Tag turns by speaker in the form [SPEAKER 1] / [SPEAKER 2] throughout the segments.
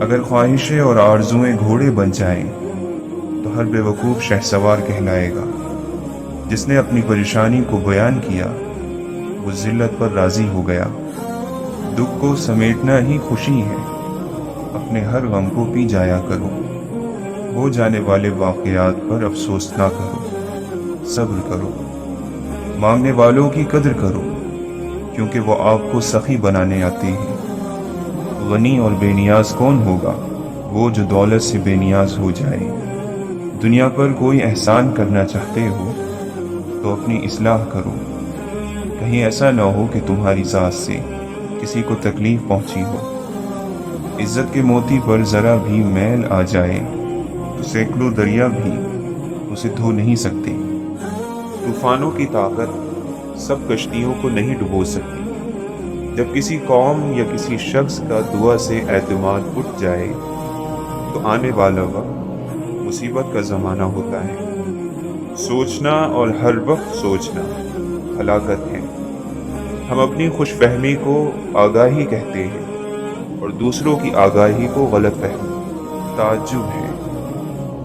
[SPEAKER 1] اگر خواہشیں اور آرزویں گھوڑے بن جائیں تو ہر بیوقوف شہسوار کہلائے گا۔ جس نے اپنی پریشانی کو بیان کیا وہ ذلت پر راضی ہو گیا۔ دکھ کو سمیٹنا ہی خوشی ہے، اپنے ہر غم کو پی جایا کرو۔ ہو جانے والے واقعات پر افسوس نہ کرو، صبر کرو۔ مانگنے والوں کی قدر کرو، کیونکہ وہ آپ کو سخی بنانے آتے ہیں۔ غنی اور بے نیاز کون ہوگا؟ وہ جو دولت سے بے نیاز ہو جائے۔ دنیا پر کوئی احسان کرنا چاہتے ہو تو اپنی اصلاح کرو، کہیں ایسا نہ ہو کہ تمہاری ذات سے کسی کو تکلیف پہنچی ہو۔ عزت کے موتی پر ذرا بھی میل آ جائے تو سینکڑوں دریا بھی اسے دھو نہیں سکتے۔ طوفانوں کی طاقت سب کشتیوں کو نہیں ڈبو سکتی۔ جب کسی قوم یا کسی شخص کا دعا سے اعتماد اٹھ جائے تو آنے والا وقت مصیبت کا زمانہ ہوتا ہے۔ سوچنا اور ہر وقت سوچنا ہلاکت ہے۔ ہم اپنی خوش فہمی کو آگاہی کہتے ہیں اور دوسروں کی آگاہی کو غلط فہمی۔ تعجب ہے،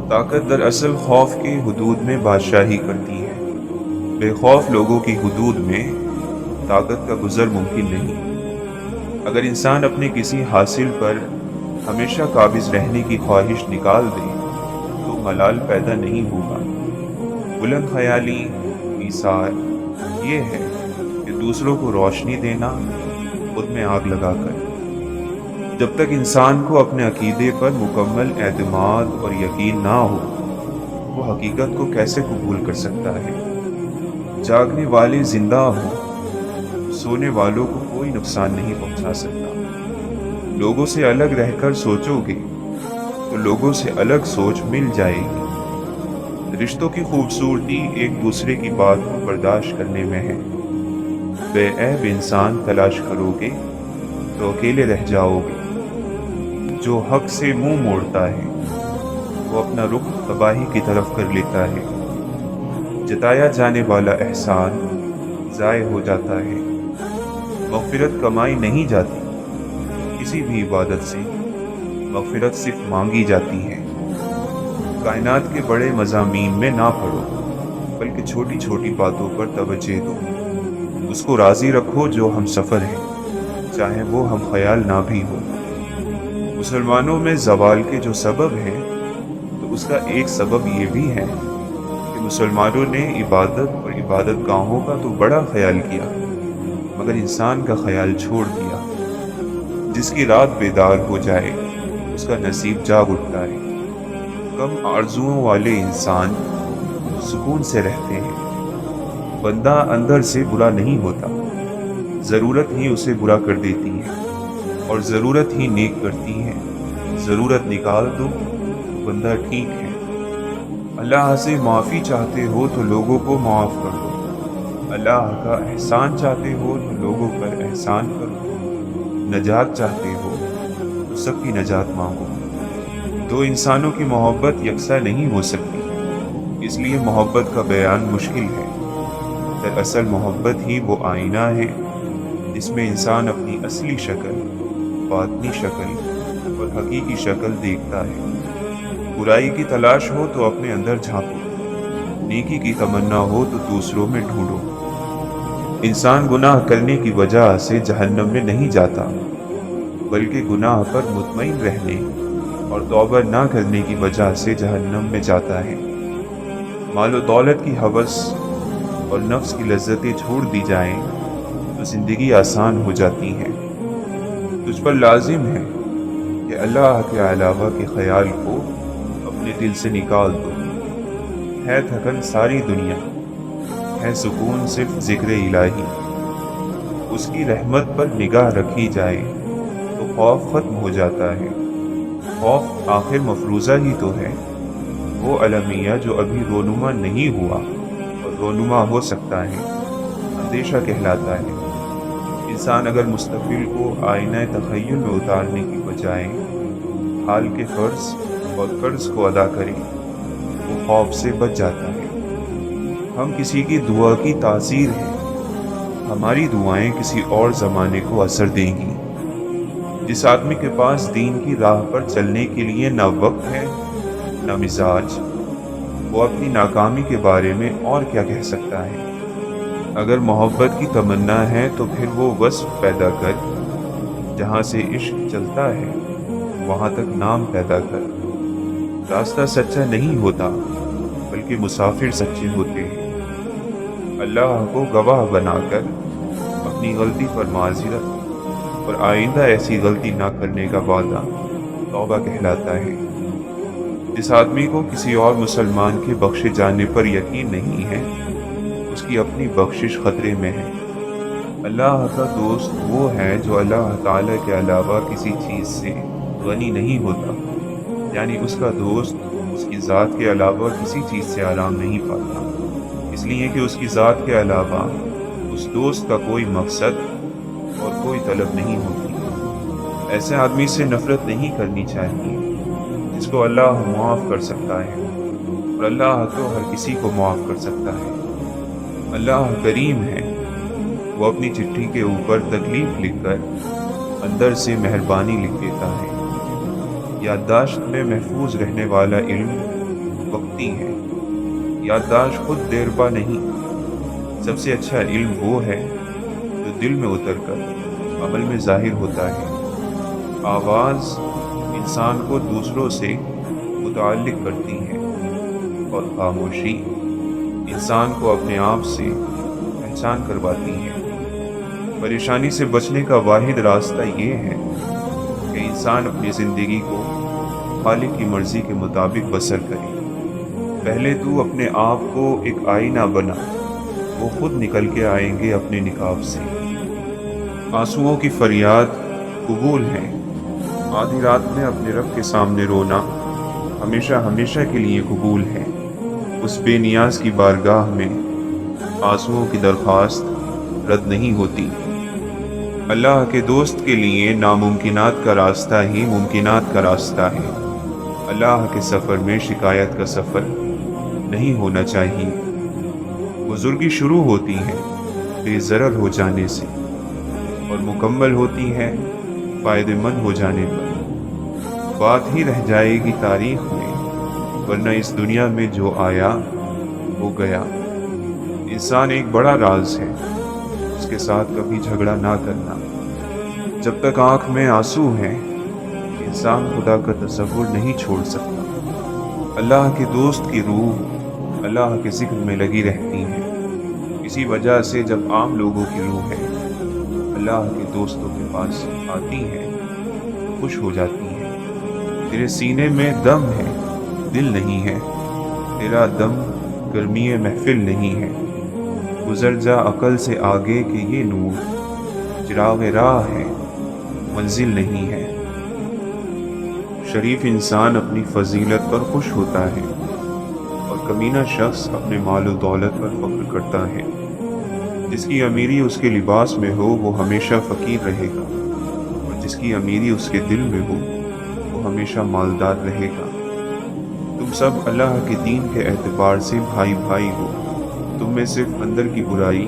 [SPEAKER 1] طاقت دراصل خوف کی حدود میں بادشاہی کرتی ہے۔ بے خوف لوگوں کی حدود میں طاقت کا گزر ممکن نہیں۔ اگر انسان اپنے کسی حاصل پر ہمیشہ قابض رہنے کی خواہش نکال دے تو ملال پیدا نہیں ہوگا۔ بلند خیالی ایثار یہ ہے کہ دوسروں کو روشنی دینا، خود میں آگ لگا کر۔ جب تک انسان کو اپنے عقیدے پر مکمل اعتماد اور یقین نہ ہو، وہ حقیقت کو کیسے قبول کر سکتا ہے؟ جاگنے والے زندہ ہوں، سونے والوں کو کوئی نقصان نہیں پہنچا سکتا۔ لوگوں سے الگ رہ کر سوچو گے تو لوگوں سے الگ سوچ مل جائے گی۔ رشتوں کی خوبصورتی ایک دوسرے کی بات کو برداشت کرنے میں ہے۔ بے عیب انسان تلاش کرو گے تو اکیلے رہ جاؤ گے۔ جو حق سے منہ موڑتا ہے وہ اپنا رخ تباہی کی طرف کر لیتا ہے۔ جتایا جانے والا احسان ضائع ہو جاتا ہے۔ مغفرت کمائی نہیں جاتی، کسی بھی عبادت سے مغفرت صرف مانگی جاتی ہے۔ کائنات کے بڑے مضامین میں نہ پڑھو، بلکہ چھوٹی چھوٹی باتوں پر توجہ دو۔ اس کو راضی رکھو جو ہم سفر ہے، چاہے وہ ہم خیال نہ بھی ہو۔ مسلمانوں میں زوال کے جو سبب ہیں تو اس کا ایک سبب یہ بھی ہے کہ مسلمانوں نے عبادت اور عبادت گاہوں کا تو بڑا خیال کیا، مگر انسان کا خیال چھوڑ دیا۔ جس کی رات بیدار ہو جائے اس کا نصیب جاگ اٹھتا ہے۔ کم آرزوؤں والے انسان سکون سے رہتے ہیں۔ بندہ اندر سے برا نہیں ہوتا، ضرورت ہی اسے برا کر دیتی ہے اور ضرورت ہی نیک کرتی ہے۔ ضرورت نکال دو، بندہ ٹھیک ہے۔ اللہ سے معافی چاہتے ہو تو لوگوں کو معاف کر دو۔ اللہ کا احسان چاہتے ہو تو لوگوں پر احسان کرو۔ نجات چاہتے ہو تو سب کی نجات مانگو۔ دو انسانوں کی محبت یکساں نہیں ہو سکتی، اس لیے محبت کا بیان مشکل ہے۔ دراصل محبت ہی وہ آئینہ ہے جس میں انسان اپنی اصلی شکل، باطنی شکل اور حقیقی شکل دیکھتا ہے۔ برائی کی تلاش ہو تو اپنے اندر جھانکو، نیکی کی تمنا ہو تو دوسروں میں ڈھونڈو۔ انسان گناہ کرنے کی وجہ سے جہنم میں نہیں جاتا، بلکہ گناہ پر مطمئن رہنے اور توبہ نہ کرنے کی وجہ سے جہنم میں جاتا ہے۔ مال و دولت کی ہوس اور نفس کی لذتیں چھوڑ دی جائیں تو زندگی آسان ہو جاتی ہے۔ تجھ پر لازم ہے کہ اللہ کے علاوہ کے خیال کو اپنے دل سے نکال دو۔ ہے تھکن ساری دنیا، ہے سکون صرف ذکر الہی۔ اس کی رحمت پر نگاہ رکھی جائے تو خوف ختم ہو جاتا ہے۔ خوف آخر مفروضہ ہی تو ہے، وہ المیہ جو ابھی رونما نہیں ہوا اور رونما ہو سکتا ہے، اندیشہ کہلاتا ہے۔ انسان اگر مستقبل کو آئینہ تخیل میں اتارنے کی بجائے حال کے فرض اور قرض کو ادا کرے، وہ خوف سے بچ جاتا ہے۔ ہم کسی کی دعا کی تاثیر ہیں، ہماری دعائیں کسی اور زمانے کو اثر دیں گی۔ जिस आदमी के पास दीन की राह पर चलने के लिए ना वक्त है ना मिजाज, वो अपनी नाकामी के बारे में और क्या कह सकता है। अगर मोहब्बत की तमन्ना है तो फिर वो वस्फ पैदा कर, जहाँ से इश्क चलता है वहाँ तक नाम पैदा कर। रास्ता सच्चा नहीं होता बल्कि मुसाफिर सच्चे होते हैं। अल्लाह को गवाह बनाकर अपनी गलती पर माज़िरत और आइंदा ऐसी गलती ना करने का वादा तौबा कहलाता है। जिस आदमी को किसी और मुसलमान के बख्शे जाने पर यकीन नहीं है, उसकी अपनी बख्शिश खतरे में है। अल्लाह का दोस्त वो है जो अल्लाह ताला के अलावा किसी चीज़ से गनी नहीं होता, यानी उसका दोस्त उसकी ज़ात के अलावा किसी चीज़ से आराम नहीं पाता, इसलिए कि उसकी ज़ात के अलावा उस दोस्त का कोई मकसद और कोई तलब नहीं होती। ऐसे आदमी से नफ़रत नहीं करनी चाहिए जिसको अल्लाह मुआफ़ कर सकता है, और अल्लाह तो हर किसी को मुआफ़ कर सकता है। अल्लाह करीम है, वो अपनी चिट्ठी के ऊपर तकलीफ लिखकर अंदर से मेहरबानी लिख देता है। याददाश्त में महफूज रहने वाला इल्म वक्ती है, याददाश्त खुद देरपा नहीं। सबसे अच्छा इल्म वो है जो दिल में उतरकर अमल में जाहिर होता है। आवाज़ इंसान को दूसरों से मुताल्लिक करती है, और खामोशी इंसान को अपने आप से पहचान करवाती है। परेशानी से बचने का वाहिद रास्ता ये है कि इंसान अपनी ज़िंदगी को खालिक की मर्ज़ी के मुताबिक बसर करे। पहले तू अपने आप को एक आईना बना, वो खुद निकल के आएंगे अपने निकाब से। आंसुओं की फरियाद कबूल है, आधी रात में अपने रब के सामने रोना हमेशा हमेशा के लिए कबूल है। उस बेनियाज की बारगाह में आंसुओं की दरख्वास्त रद्द नहीं होती। अल्लाह के दोस्त के लिए नामुमकिनात का रास्ता ही मुमकिनात का रास्ता है। अल्लाह के सफ़र में शिकायत का सफ़र नहीं होना चाहिए। बुजुर्गी शुरू होती है बेज़रर हो जाने से, और मुकम्मल होती है फ़ायदेमंद हो जाने पर। बात ही रह जाएगी तारीख़ में, वरना इस दुनिया में जो आया वो गया। इंसान एक बड़ा राज है, उसके साथ कभी झगड़ा ना करना। जब तक आँख में आंसू हैं, इंसान खुदा का तसव्वुर नहीं छोड़ सकता। अल्लाह के दोस्त की रूह अल्लाह के जिक्र में लगी रहती है। इसी वजह से जब आम लोगों की रूह है अल्लाह के दोस्तों के पास आती है तो खुश हो जाती है। तेरे सीने में दम है, दिल नहीं है। तेरा दम गर्मी महफिल नहीं है। गुजर जा अकल से आगे कि ये नूर चिराग राह है, मंजिल नहीं है। शरीफ इंसान अपनी फजीलत पर खुश होता है, और कमीना शख्स अपने माल और दौलत पर फख्र करता है। जिसकी अमीरी उसके लिबास में हो वो हमेशा फ़कीर रहेगा, और जिसकी अमीरी उसके दिल में हो वो हमेशा मालदार रहेगा। तुम सब अल्लाह के दीन के एतबार से भाई भाई हो। तुम में सिर्फ अंदर की बुराई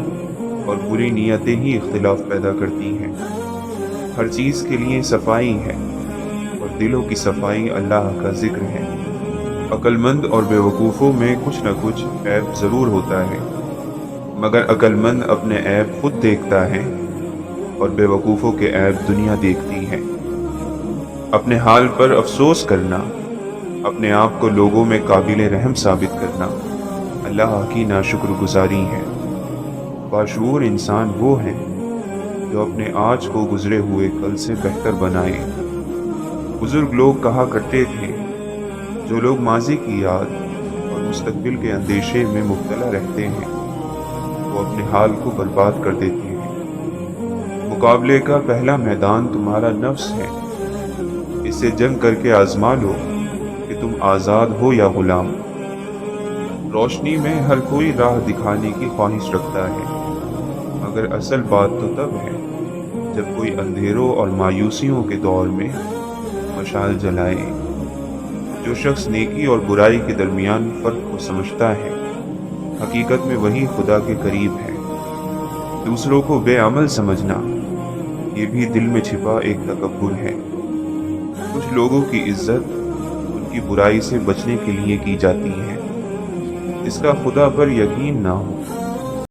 [SPEAKER 1] और बुरी नीयतें ही इख्तिलाफ पैदा करती हैं। हर चीज़ के लिए सफाई है, और दिलों की सफाई अल्लाह का जिक्र है। अक्लमंद और बेवकूफ़ों में कुछ न कुछ ऐब ज़रूर होता है, मगर अक्लमंद अपने ऐब खुद देखता है, और बेवकूफ़ों के ऐब दुनिया देखती है। अपने हाल पर अफसोस करना, अपने आप को लोगों में काबिल रहम साबित करना अल्लाह की नाशुक्रगुजारी है। बाशऊर इंसान वो है जो अपने आज को गुजरे हुए कल से बेहतर बनाए। बुजुर्ग लोग कहा करते थे, जो लोग माजी की याद और मुस्तकबिल के अंदेशे में मुब्तला रहते हैं वो अपने हाल को बर्बाद कर देते हैं। मुकाबले का पहला मैदान तुम्हारा नफ्स है, इससे जंग करके आजमा लो कि तुम आज़ाद हो या गुलाम। रोशनी में हर कोई राह दिखाने की ख्वाहिश रखता है, मगर असल बात तो तब है जब कोई अंधेरों और मायूसियों के दौर में मशाल जलाए। जो शख्स नेकी और बुराई के दरमियान फ़र्क को समझता है, हकीकत में वही खुदा के करीब है। दूसरों को बेअमल समझना ये भी दिल में छिपा एक तकब्बुर है। कुछ लोगों की इज्जत उनकी बुराई से बचने के लिए की जाती है। जिसका खुदा पर यकीन ना हो